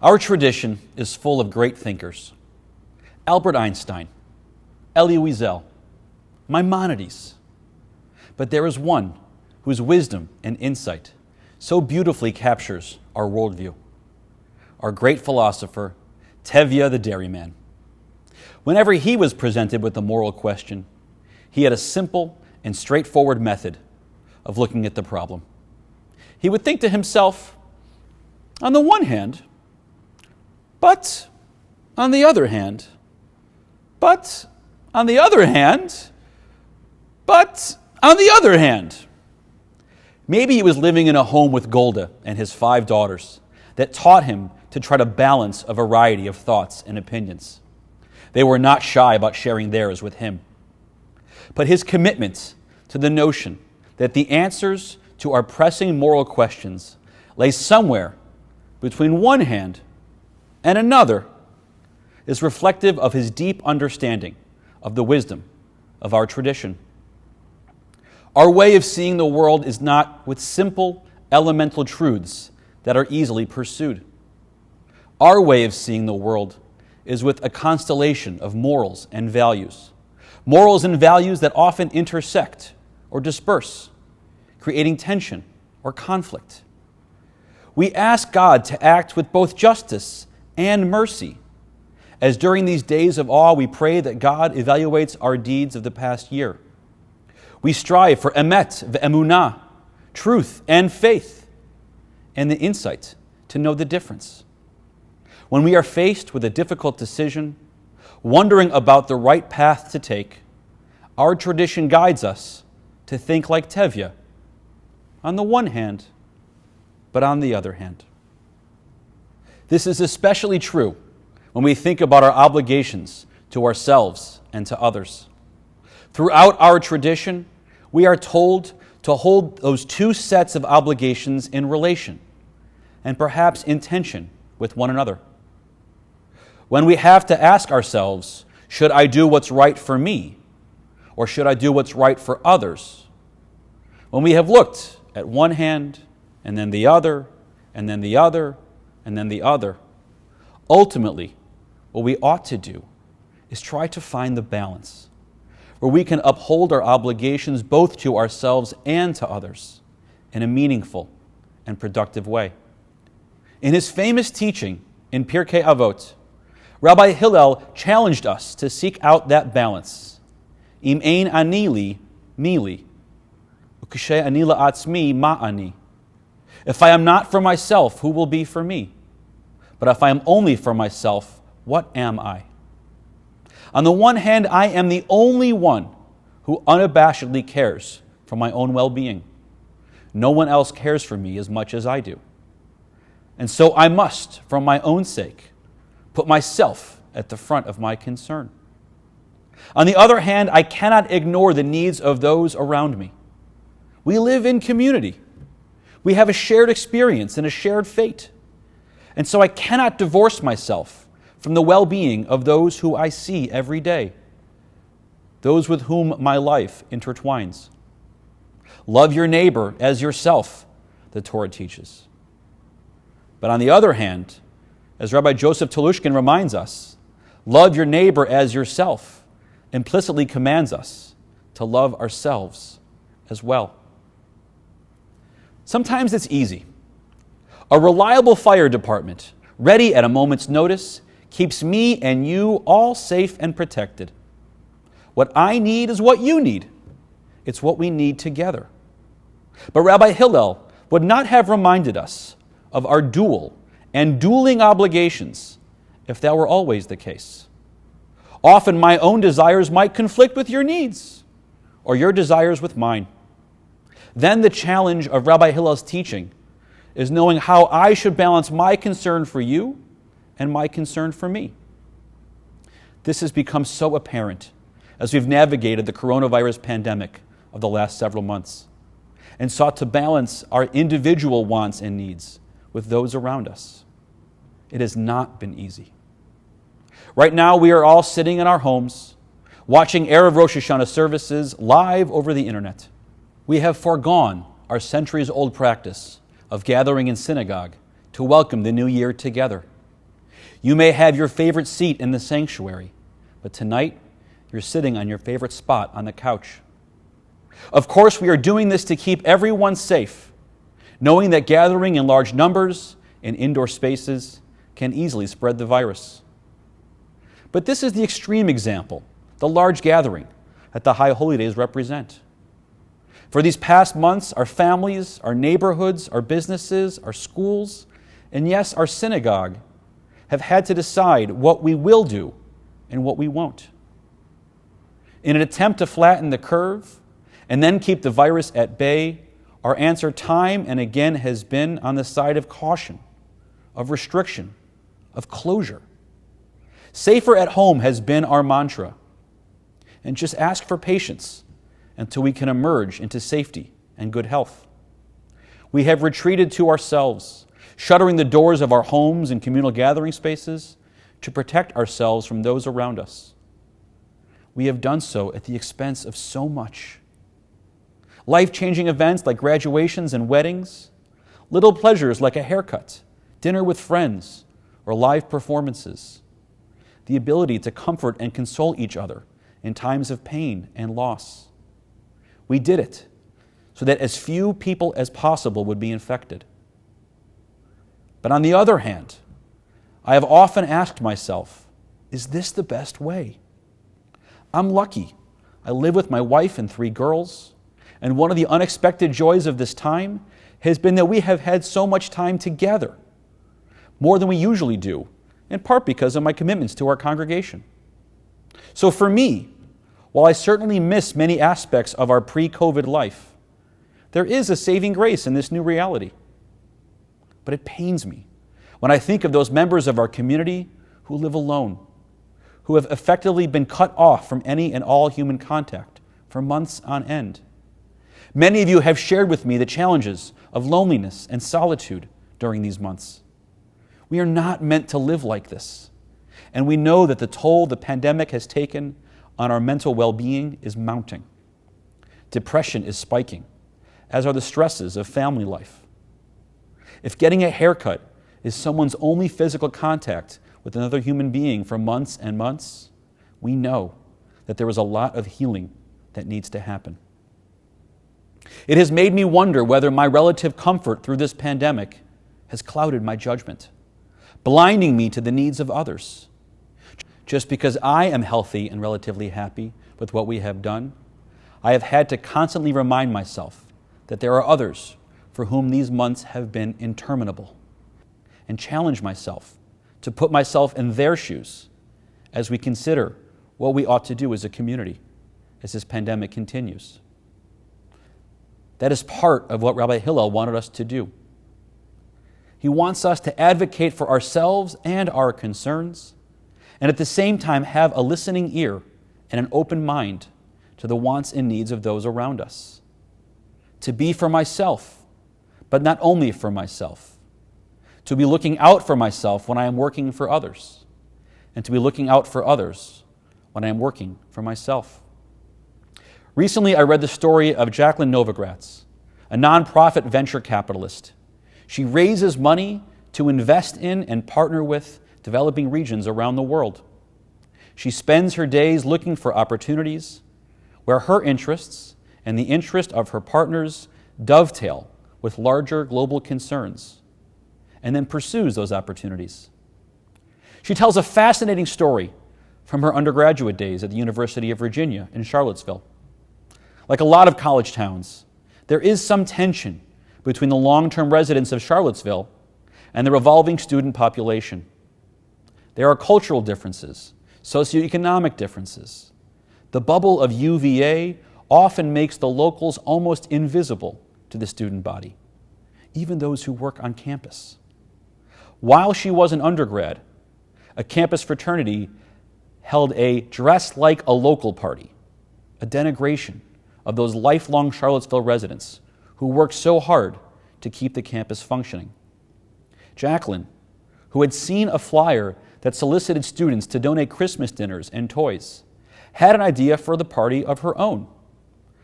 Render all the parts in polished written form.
Our tradition is full of great thinkers. Albert Einstein, Elie Wiesel, Maimonides. But there is one whose wisdom and insight so beautifully captures our worldview. Our great philosopher, Tevye the dairyman. Whenever he was presented with a moral question, he had a simple and straightforward method of looking at the problem. He would think to himself, on the one hand, but on the other hand, but on the other hand, but on the other hand. Maybe he was living in a home with Golda and his 5 daughters that taught him to try to balance a variety of thoughts and opinions. They were not shy about sharing theirs with him. But his commitment to the notion that the answers to our pressing moral questions lay somewhere between one hand and another is reflective of his deep understanding of the wisdom of our tradition. Our way of seeing the world is not with simple, elemental truths that are easily pursued. Our way of seeing the world is with a constellation of morals and values. Morals and values that often intersect or disperse, creating tension or conflict. We ask God to act with both justice and mercy, as during these days of awe we pray that God evaluates our deeds of the past year. We strive for emet ve'emunah, truth and faith, and the insight to know the difference. When we are faced with a difficult decision, wondering about the right path to take, our tradition guides us to think like Tevye, on the one hand, but on the other hand. This is especially true when we think about our obligations to ourselves and to others. Throughout our tradition, we are told to hold those 2 sets of obligations in relation and perhaps in tension with one another. When we have to ask ourselves, should I do what's right for me, or should I do what's right for others? When we have looked at one hand, and then the other, and then the other, and then the other, ultimately, what we ought to do is try to find the balance where we can uphold our obligations both to ourselves and to others in a meaningful and productive way. In his famous teaching in Pirkei Avot, Rabbi Hillel challenged us to seek out that balance. Im ein ani li, mi li. Ukashe ani la'atzmi, ma ani. If I am not for myself, who will be for me? But if I am only for myself, what am I? On the one hand, I am the only one who unabashedly cares for my own well-being. No one else cares for me as much as I do. And so I must, for my own sake, put myself at the front of my concern. On the other hand, I cannot ignore the needs of those around me. We live in community. We have a shared experience and a shared fate. And so I cannot divorce myself from the well-being of those who I see every day, those with whom my life intertwines. Love your neighbor as yourself, the Torah teaches. But on the other hand, as Rabbi Joseph Telushkin reminds us, love your neighbor as yourself implicitly commands us to love ourselves as well. Sometimes it's easy. A reliable fire department, ready at a moment's notice, keeps me and you all safe and protected. What I need is what you need. It's what we need together. But Rabbi Hillel would not have reminded us of our dual and dueling obligations if that were always the case. Often my own desires might conflict with your needs, or your desires with mine. Then the challenge of Rabbi Hillel's teaching is knowing how I should balance my concern for you and my concern for me. This has become so apparent as we've navigated the coronavirus pandemic of the last several months and sought to balance our individual wants and needs with those around us. It has not been easy. Right now, we are all sitting in our homes, watching Erev Rosh HaShanah services live over the internet. We have foregone our centuries-old practice of gathering in synagogue to welcome the new year together. You may have your favorite seat in the sanctuary, but tonight you're sitting on your favorite spot on the couch. Of course, we are doing this to keep everyone safe, knowing that gathering in large numbers in indoor spaces can easily spread the virus. But this is the extreme example, the large gathering that the High Holy Days represent. For these past months, our families, our neighborhoods, our businesses, our schools, and yes, our synagogue have had to decide what we will do and what we won't. In an attempt to flatten the curve and then keep the virus at bay, our answer time and again has been on the side of caution, of restriction, of closure. Safer at home has been our mantra. And just ask for patience until we can emerge into safety and good health. We have retreated to ourselves, shuttering the doors of our homes and communal gathering spaces to protect ourselves from those around us. We have done so at the expense of so much. Life-changing events like graduations and weddings, little pleasures like a haircut, dinner with friends, or live performances, the ability to comfort and console each other in times of pain and loss. We did it so that as few people as possible would be infected. But on the other hand, I have often asked myself, is this the best way? I'm lucky. I live with my wife and 3 girls, and one of the unexpected joys of this time has been that we have had so much time together, more than we usually do, in part because of my commitments to our congregation. So for me, while I certainly miss many aspects of our pre-COVID life, there is a saving grace in this new reality. But it pains me when I think of those members of our community who live alone, who have effectively been cut off from any and all human contact for months on end. Many of you have shared with me the challenges of loneliness and solitude during these months. We are not meant to live like this, and we know that the toll the pandemic has taken on our mental well-being is mounting. Depression is spiking, as are the stresses of family life. If getting a haircut is someone's only physical contact with another human being for months and months, we know that there is a lot of healing that needs to happen. It has made me wonder whether my relative comfort through this pandemic has clouded my judgment, blinding me to the needs of others. Just because I am healthy and relatively happy with what we have done, I have had to constantly remind myself that there are others for whom these months have been interminable, and challenge myself to put myself in their shoes as we consider what we ought to do as a community as this pandemic continues. That is part of what Rabbi Hillel wanted us to do. He wants us to advocate for ourselves and our concerns, and at the same time have a listening ear and an open mind to the wants and needs of those around us. To be for myself, but not only for myself. To be looking out for myself when I am working for others, and to be looking out for others when I am working for myself. Recently, I read the story of Jacqueline Novogratz, a nonprofit venture capitalist. She raises money to invest in and partner with developing regions around the world. She spends her days looking for opportunities where her interests and the interest of her partners dovetail with larger global concerns, and then pursues those opportunities. She tells a fascinating story from her undergraduate days at the University of Virginia in Charlottesville. Like a lot of college towns, there is some tension between the long-term residents of Charlottesville and the revolving student population. There are cultural differences, socioeconomic differences. The bubble of UVA often makes the locals almost invisible to the student body, even those who work on campus. While she was an undergrad, a campus fraternity held a dress like a local party, a denigration of those lifelong Charlottesville residents who worked so hard to keep the campus functioning. Jacqueline, who had seen a flyer that solicited students to donate Christmas dinners and toys, had an idea for the party of her own.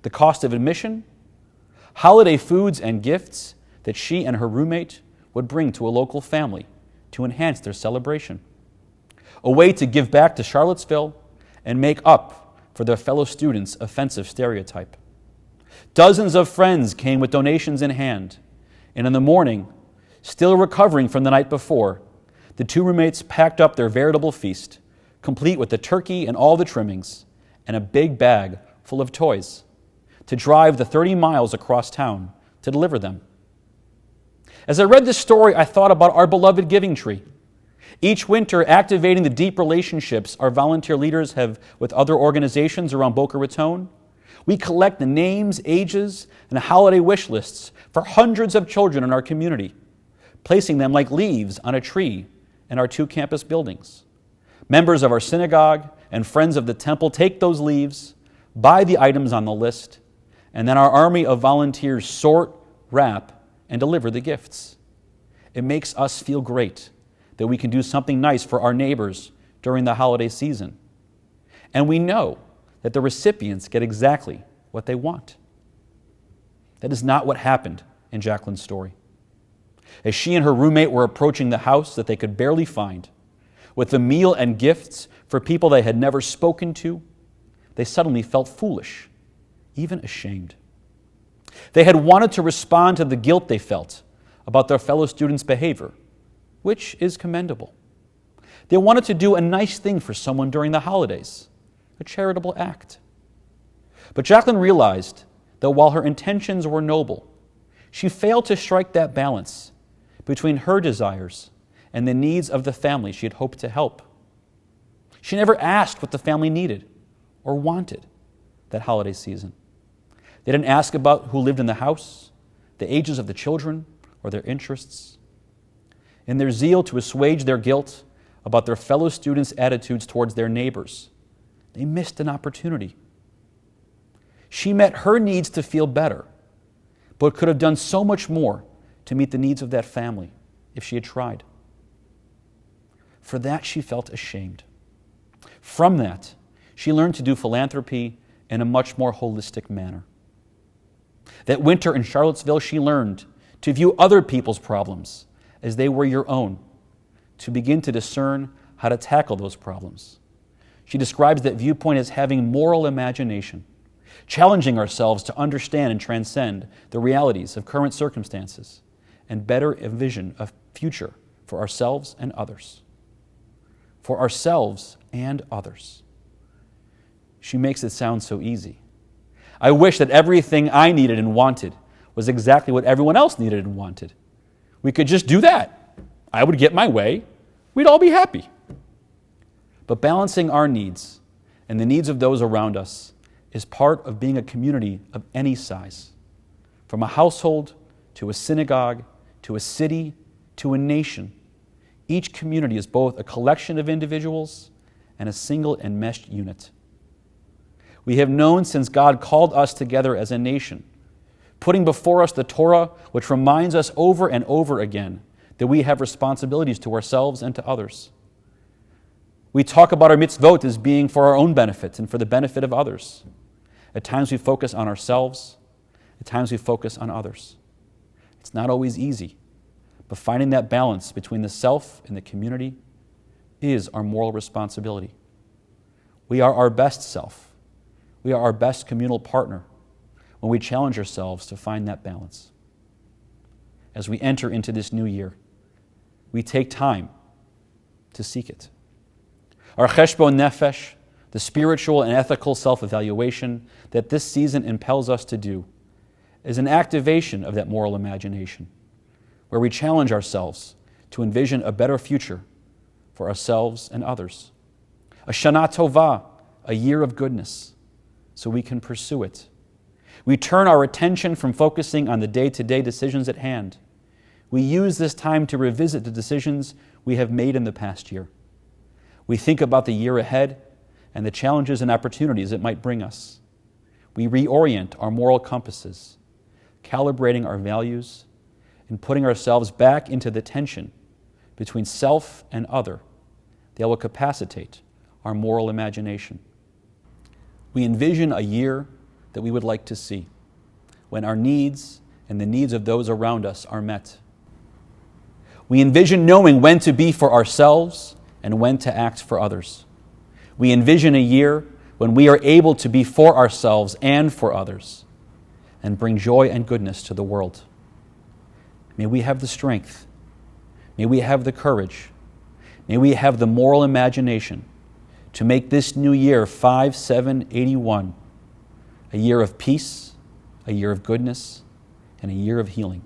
The cost of admission, holiday foods and gifts that she and her roommate would bring to a local family to enhance their celebration. a way to give back to Charlottesville and make up for their fellow students' offensive stereotype. Dozens of friends came with donations in hand, and in the morning, still recovering from the night before, the two roommates packed up their veritable feast, complete with the turkey and all the trimmings, and a big bag full of toys, to drive the 30 miles across town to deliver them. As I read this story, I thought about our beloved Giving Tree. Each winter, activating the deep relationships our volunteer leaders have with other organizations around Boca Raton, we collect the names, ages, and holiday wish lists for hundreds of children in our community, placing them like leaves on a tree in our 2 campus buildings. Members of our synagogue and friends of the temple take those leaves, buy the items on the list, and then our army of volunteers sort, wrap, and deliver the gifts. It makes us feel great that we can do something nice for our neighbors during the holiday season. And we know that the recipients get exactly what they want. That is not what happened in Jacqueline's story. As she and her roommate were approaching the house that they could barely find, with the meal and gifts for people they had never spoken to, they suddenly felt foolish, even ashamed. They had wanted to respond to the guilt they felt about their fellow students' behavior, which is commendable. They wanted to do a nice thing for someone during the holidays, a charitable act. But Jacqueline realized that while her intentions were noble, she failed to strike that balance between her desires and the needs of the family she had hoped to help. She never asked what the family needed or wanted that holiday season. They didn't ask about who lived in the house, the ages of the children, or their interests. In their zeal to assuage their guilt about their fellow students' attitudes towards their neighbors, they missed an opportunity. She met her needs to feel better, but could have done so much more to meet the needs of that family if she had tried. For that, she felt ashamed. From that, she learned to do philanthropy in a much more holistic manner. That winter in Charlottesville, she learned to view other people's problems as they were your own, to begin to discern how to tackle those problems. She describes that viewpoint as having moral imagination, challenging ourselves to understand and transcend the realities of current circumstances and better envision a future for ourselves and others. For ourselves and others. She makes it sound so easy. I wish that everything I needed and wanted was exactly what everyone else needed and wanted. We could just do that. I would get my way. We'd all be happy. But balancing our needs and the needs of those around us is part of being a community of any size. From a household to a synagogue to a city to a nation, each community is both a collection of individuals and a single enmeshed unit. We have known since God called us together as a nation, putting before us the Torah, which reminds us over and over again that we have responsibilities to ourselves and to others. We talk about our mitzvot as being for our own benefit and for the benefit of others. At times we focus on ourselves, at times we focus on others. It's not always easy, but finding that balance between the self and the community is our moral responsibility. We are our best self. We are our best communal partner when we challenge ourselves to find that balance. As we enter into this new year, we take time to seek it. Our cheshbon nefesh, the spiritual and ethical self-evaluation that this season impels us to do, is an activation of that moral imagination, where we challenge ourselves to envision a better future for ourselves and others. A Shana Tova, a year of goodness, so we can pursue it. We turn our attention from focusing on the day-to-day decisions at hand. We use this time to revisit the decisions we have made in the past year. We think about the year ahead and the challenges and opportunities it might bring us. We reorient our moral compasses, calibrating our values and putting ourselves back into the tension between self and other that will capacitate our moral imagination. We envision a year that we would like to see, when our needs and the needs of those around us are met. We envision knowing when to be for ourselves and when to act for others. We envision a year when we are able to be for ourselves and for others and bring joy and goodness to the world. May we have the strength. May we have the courage. May we have the moral imagination to make this new year 5781 a year of peace, a year of goodness, and a year of healing.